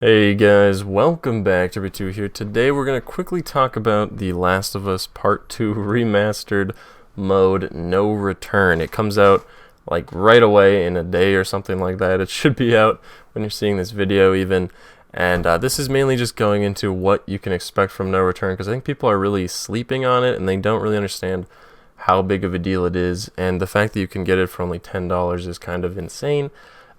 Hey guys, welcome back to TLoU here. Today we're going to quickly talk about The Last of Us Part II Remastered mode, No Return. It comes out like right away in a day or something like that. It should be out when you're seeing this video even. And this is mainly just going into what you can expect from No Return, because I think people are really sleeping on it and they don't really understand how big of a deal it is. And the fact that you can get it for only $10 is kind of insane,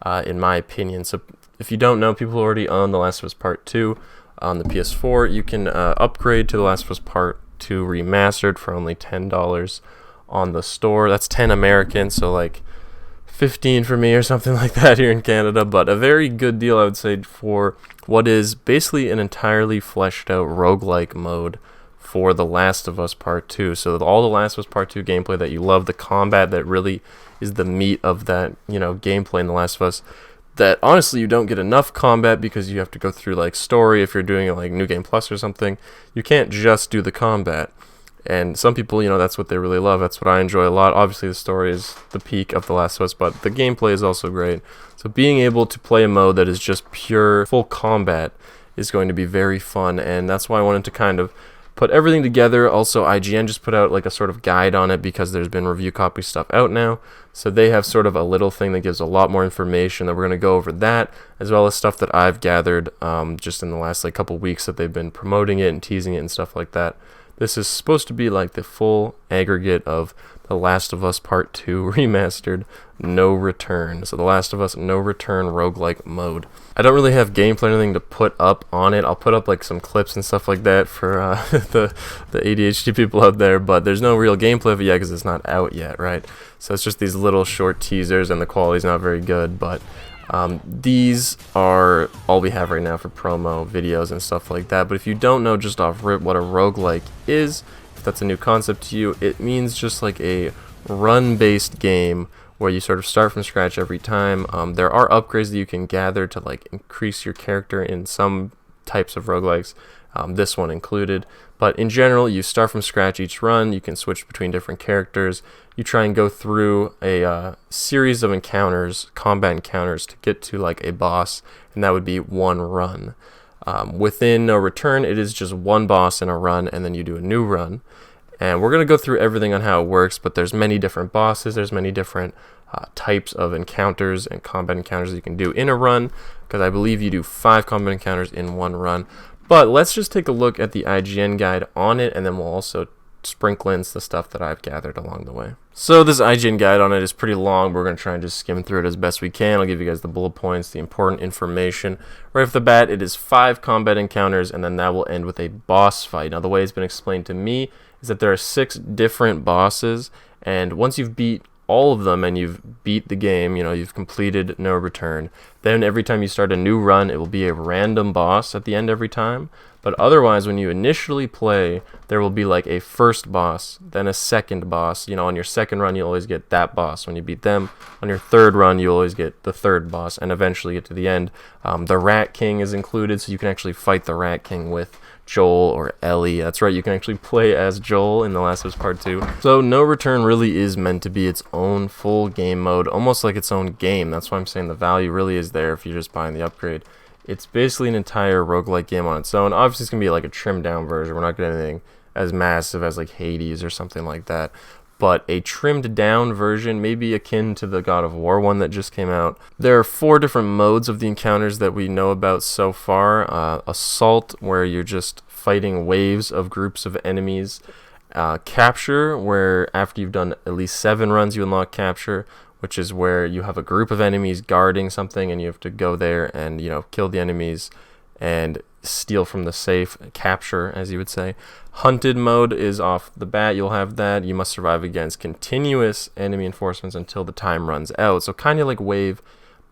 in my opinion. So if you don't know, people who already own The Last of Us Part 2 on the PS4, you can upgrade to The Last of Us Part 2 Remastered for only $10 on the store. That's 10 American, so like 15 for me or something like that here in Canada, but a very good deal, I would say, for what is basically an entirely fleshed out roguelike mode for The Last of Us Part 2. So all The Last of Us Part 2 gameplay that you love, the combat that really is the meat of that, gameplay in The Last of Us, that honestly you don't get enough combat because you have to go through like story if you're doing like New Game Plus or something. You can't just do the combat. And some people, that's what they really love. That's what I enjoy a lot. Obviously the story is the peak of The Last of Us, but the gameplay is also great. So being able to play a mode that is just pure full combat is going to be very fun, and that's why I wanted to kind of put everything together. Also, IGN just put out like a sort of guide on it because there's been review copy stuff out now. So they have sort of a little thing that gives a lot more information that we're going to go over that, as well as stuff that I've gathered just in the last like couple weeks that they've been promoting it and teasing it and stuff like that. This is supposed to be like the full aggregate of The Last of Us Part 2 Remastered, No Return. So The Last of Us No Return roguelike mode. I don't really have gameplay or anything to put up on it. I'll put up like some clips and stuff like that for the ADHD people out there, but there's no real gameplay of it yet because it's not out yet, right? So it's just these little short teasers and the quality's not very good, but these are all we have right now for promo videos and stuff like that. But if you don't know just off rip what a roguelike is, if that's a new concept to you, it means just like a run-based game where you sort of start from scratch every time. There are upgrades that you can gather to like increase your character in some types of roguelikes, this one included. But in general, you start from scratch each run. You can switch between different characters. You try and go through a series of encounters, combat encounters, to get to like a boss, and that would be one run. Within No Return, it is just one boss in a run, and then you do a new run. And we're going to go through everything on how it works, but there's many different bosses, there's many different types of encounters and combat encounters that you can do in a run, because I believe you do 5 combat encounters in one run. But let's just take a look at the IGN guide on it, and then we'll also sprinkle in the stuff that I've gathered along the way. So this IGN guide on it is pretty long. We're going to try and just skim through it as best we can. I'll give you guys the bullet points, the important information. Right off the bat, it is 5 combat encounters, and then that will end with a boss fight. Now, the way it's been explained to me is that there are 6 different bosses, and once you've beat all of them and you've beat the game, you've completed No Return, then every time you start a new run, it will be a random boss at the end every time. But otherwise, when you initially play, there will be like a first boss, then a second boss. On your second run, you always get that boss. When you beat them, on your third run, you always get the third boss, and eventually get to the end. The Rat King is included, so you can actually fight the Rat King with Joel or Ellie. That's right, you can actually play as Joel in The Last of Us Part 2. So No Return really is meant to be its own full game mode, almost like its own game. That's why I'm saying the value really is there if you're just buying the upgrade. It's basically an entire roguelike game on its own. Obviously, it's going to be like a trimmed down version. We're not getting anything as massive as like Hades or something like that. But a trimmed down version, maybe akin to the God of War one that just came out. There are 4 different modes of the encounters that we know about so far. Assault, where you're just fighting waves of groups of enemies. Capture, where after you've done at least 7 runs, you unlock Capture, which is where you have a group of enemies guarding something and you have to go there and, kill the enemies and steal from the safe. Capture, as you would say. Hunted mode is off the bat. You'll have that. You must survive against continuous enemy enforcements until the time runs out. So kind of like Wave,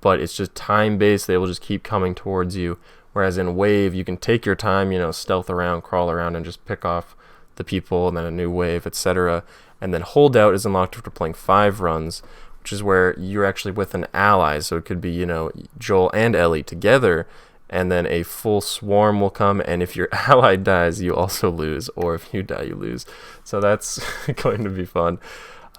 but it's just time-based. They will just keep coming towards you. Whereas in Wave, you can take your time, stealth around, crawl around, and just pick off the people, and then a new wave, etc. And then Holdout is unlocked after playing 5 runs, which is where you're actually with an ally. So it could be, Joel and Ellie together, and then a full swarm will come, and if your ally dies, you also lose, or if you die, you lose. So that's going to be fun.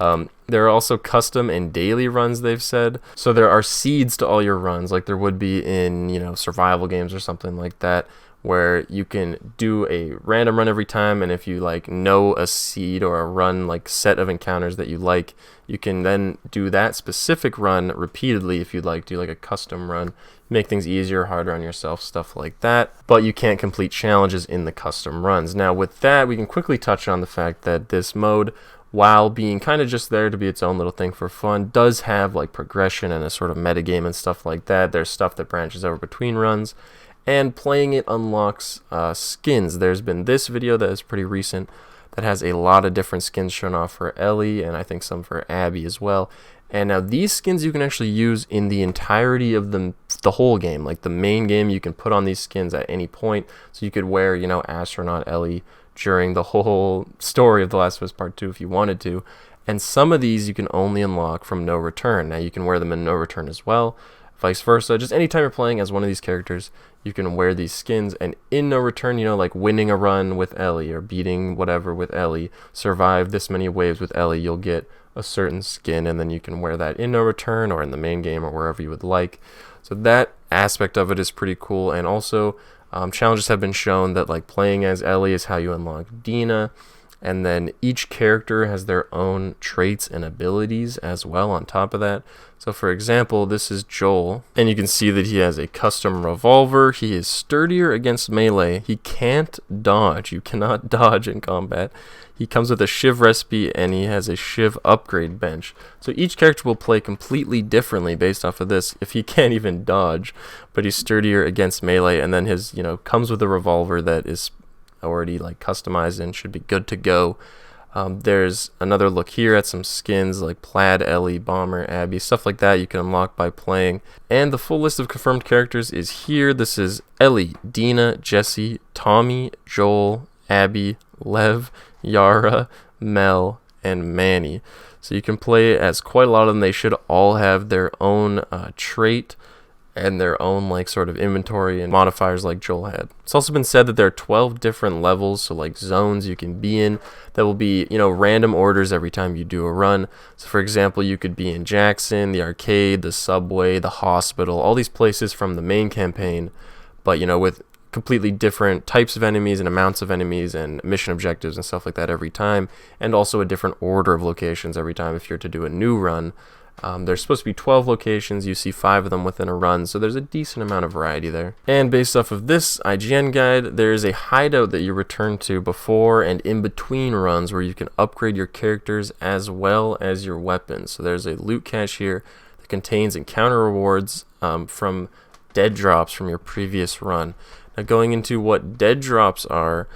There are also custom and daily runs, they've said. So there are seeds to all your runs, like there would be in, you know, survival games or something like that, where you can do a random run every time, and if you like know a seed or a run like set of encounters that you like, you can then do that specific run repeatedly if you'd like, do like a custom run, make things easier, harder on yourself, stuff like that. But you can't complete challenges in the custom runs. Now with that, we can quickly touch on the fact that this mode, while being kind of just there to be its own little thing for fun, does have like progression and a sort of metagame and stuff like that. There's stuff that branches over between runs, and playing it unlocks skins. There's been this video that is pretty recent that has a lot of different skins shown off for Ellie, and I think some for Abby as well. And now these skins you can actually use in the entirety of the whole game. Like the main game, you can put on these skins at any point. So you could wear, you know, Astronaut Ellie during the whole story of The Last of Us Part 2 if you wanted to. And some of these you can only unlock from No Return. Now you can wear them in No Return as well, vice versa. Just anytime you're playing as one of these characters, you can wear these skins. And in No Return, you know, like winning a run with Ellie or beating whatever with Ellie, survive this many waves with Ellie, you'll get a certain skin, and then you can wear that in No Return or in the main game or wherever you would like. So that aspect of it is pretty cool. And also challenges have been shown that like playing as Ellie is how you unlock Dina, and then each character has their own traits and abilities as well on top of that. So for example, this is Joel, and you can see that he has a custom revolver. He is sturdier against melee. He can't dodge. You cannot dodge in combat. He comes with a Shiv recipe, and he has a Shiv upgrade bench. So each character will play completely differently based off of this. If he can't even dodge, but he's sturdier against melee, and then his, you know, comes with a revolver that is already like customized and should be good to go. There's another look here at some skins like Plaid, Ellie, Bomber, Abby, stuff like that you can unlock by playing. And the full list of confirmed characters is here. This is Ellie, Dina, Jesse, Tommy, Joel, Abby, Lev, Yara, Mel, and Manny. So you can play as quite a lot of them. They should all have their own trait and their own like sort of inventory and modifiers like Joel had. It's also been said that there are 12 different levels, so like zones you can be in that will be, you know, random orders every time you do a run. So for example, you could be in Jackson, the arcade, the subway, the hospital, all these places from the main campaign, but you know, with completely different types of enemies and amounts of enemies and mission objectives and stuff like that every time, and also a different order of locations every time if you're to do a new run. There's supposed to be 12 locations. You see 5 of them within a run, so there's a decent amount of variety there. And based off of this IGN guide, there is a hideout that you return to before and in between runs where you can upgrade your characters as well as your weapons. So there's a loot cache here that contains encounter rewards from dead drops from your previous run. Now going into what dead drops are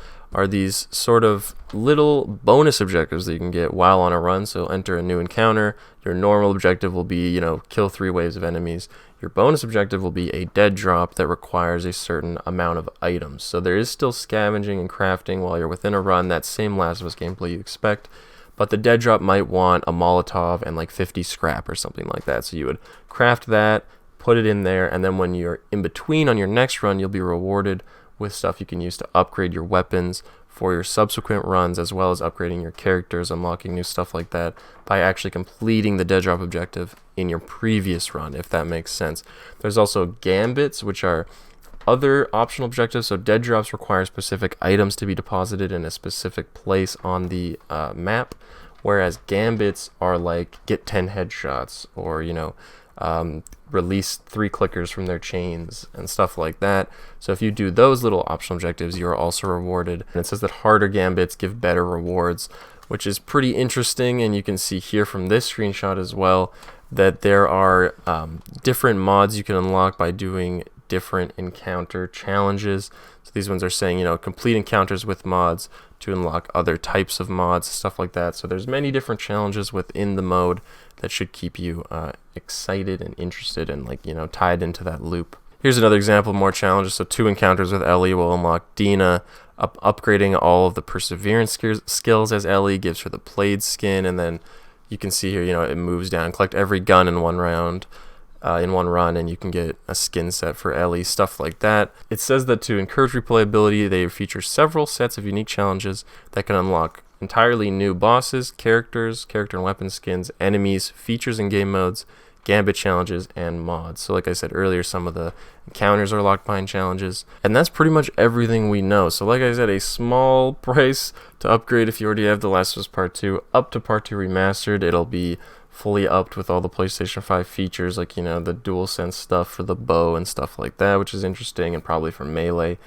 these sort of little bonus objectives that you can get while on a run. So enter a new encounter. Your normal objective will be, you know, kill 3 waves of enemies. Your bonus objective will be a dead drop that requires a certain amount of items. So there is still scavenging and crafting while you're within a run, that same Last of Us gameplay you expect. But the dead drop might want a Molotov and like 50 scrap or something like that. So you would craft that, put it in there, and then when you're in between on your next run, you'll be rewarded with stuff you can use to upgrade your weapons for your subsequent runs, as well as upgrading your characters, unlocking new stuff like that by actually completing the dead drop objective in your previous run, if that makes sense. There's also gambits, which are other optional objectives. So dead drops require specific items to be deposited in a specific place on the map, whereas gambits are like get 10 headshots, or, you know, release 3 clickers from their chains and stuff like that. So if you do those little optional objectives, you're also rewarded. And it says that harder gambits give better rewards, which is pretty interesting. And you can see here from this screenshot as well that there are different mods you can unlock by doing different encounter challenges. So these ones are saying, you know, complete encounters with mods to unlock other types of mods, stuff like that. So there's many different challenges within the mode that should keep you excited and interested and, like, you know, tied into that loop. Here's another example of more challenges. So 2 encounters with Ellie will unlock Dina. Upgrading all of the perseverance skills as Ellie gives her the Plaid skin, and then you can see here, you know, it moves down. Collect every gun in one round. In one run, and you can get a skin set for Ellie, stuff like that. It says that to encourage replayability, they feature several sets of unique challenges that can unlock entirely new bosses, characters, character and weapon skins, enemies, features and game modes, gambit challenges, and mods. So like I said earlier, some of the encounters are locked behind challenges, and that's pretty much everything we know. So like I said, a small price to upgrade if you already have The Last of Us Part 2 up to Part 2 Remastered. It'll be fully upped with all the PlayStation 5 features, like, you know, the DualSense stuff for the bow and stuff like that, which is interesting, and probably for Melee,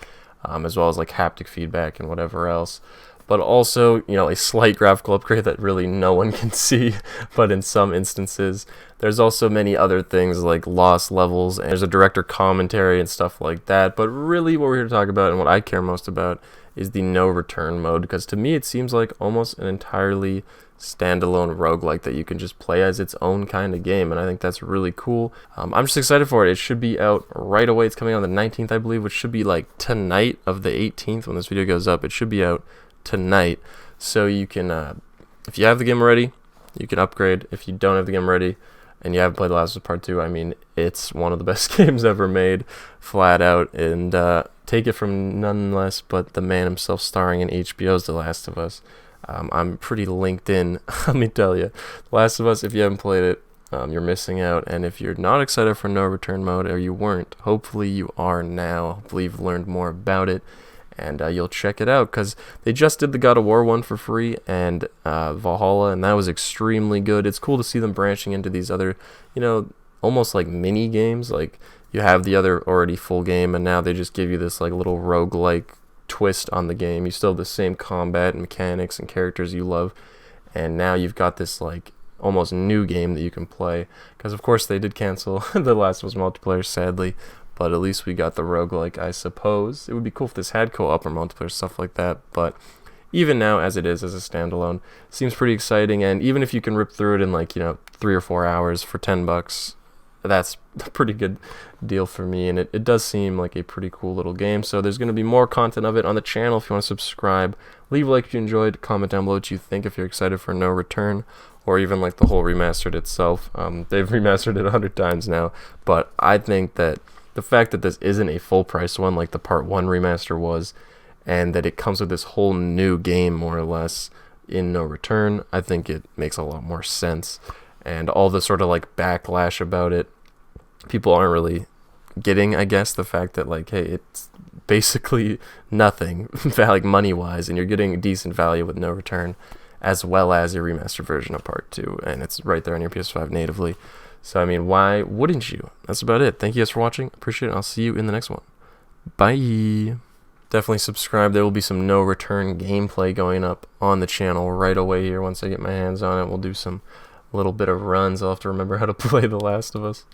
as well as like haptic feedback and whatever else. But also, you know, a slight graphical upgrade that really no one can see, but in some instances. There's also many other things like lost levels, and there's a director commentary and stuff like that. But really what we're here to talk about, and what I care most about, is the no return mode, because to me it seems like almost an entirely standalone roguelike that you can just play as its own kind of game, and I think that's really cool. I'm just excited for it. It should be out right away. It's coming out on the 19th, I believe, which should be like tonight of the 18th when this video goes up. It should be out tonight, so you can, if you have the game already, you can upgrade. If you don't have the game ready and you haven't played The Last of Us Part 2, I mean, it's one of the best games ever made, flat out, and take it from none less but the man himself, starring in HBO's The Last of Us. I'm pretty linked in, let me tell you. The Last of Us, if you haven't played it, you're missing out. And if you're not excited for no return mode, or you weren't, hopefully you are now. Hopefully you've learned more about it, and you'll check it out, because they just did the God of War one for free, and Valhalla, and that was extremely good. It's cool to see them branching into these other, you know, almost like mini games. Like, you have the other already full game, and now they just give you this like little roguelike twist on the game. You still have the same combat and mechanics and characters you love, and now you've got this like almost new game that you can play, because of course they did cancel The Last of Us multiplayer, sadly, but at least we got the roguelike, I suppose. It would be cool if this had co-op or multiplayer, stuff like that, but even now, as it is, as a standalone, seems pretty exciting. And even if you can rip through it in like, you know, 3 or 4 hours for $10, that's a pretty good deal for me, and it does seem like a pretty cool little game. So there's going to be more content of it on the channel. If you want to subscribe, leave a like if you enjoyed, comment down below what you think, if you're excited for No Return, or even like the whole remastered itself. They've remastered it 100 times now, but I think that the fact that this isn't a full price one like the Part 1 remaster was, and that it comes with this whole new game more or less in No Return, I think it makes a lot more sense. And all the sort of like backlash about it, people aren't really getting, I guess, the fact that like, hey, it's basically nothing like money wise, and you're getting decent value with No Return, as well as a remastered version of Part 2, and it's right there on your PS5 natively. So I mean, why wouldn't you? That's about it. Thank you guys for watching. Appreciate it. I'll see you in the next one. Bye. Definitely subscribe. There will be some No Return gameplay going up on the channel right away here once I get my hands on it. We'll do some little bit of runs. I'll have to remember how to play The Last of Us.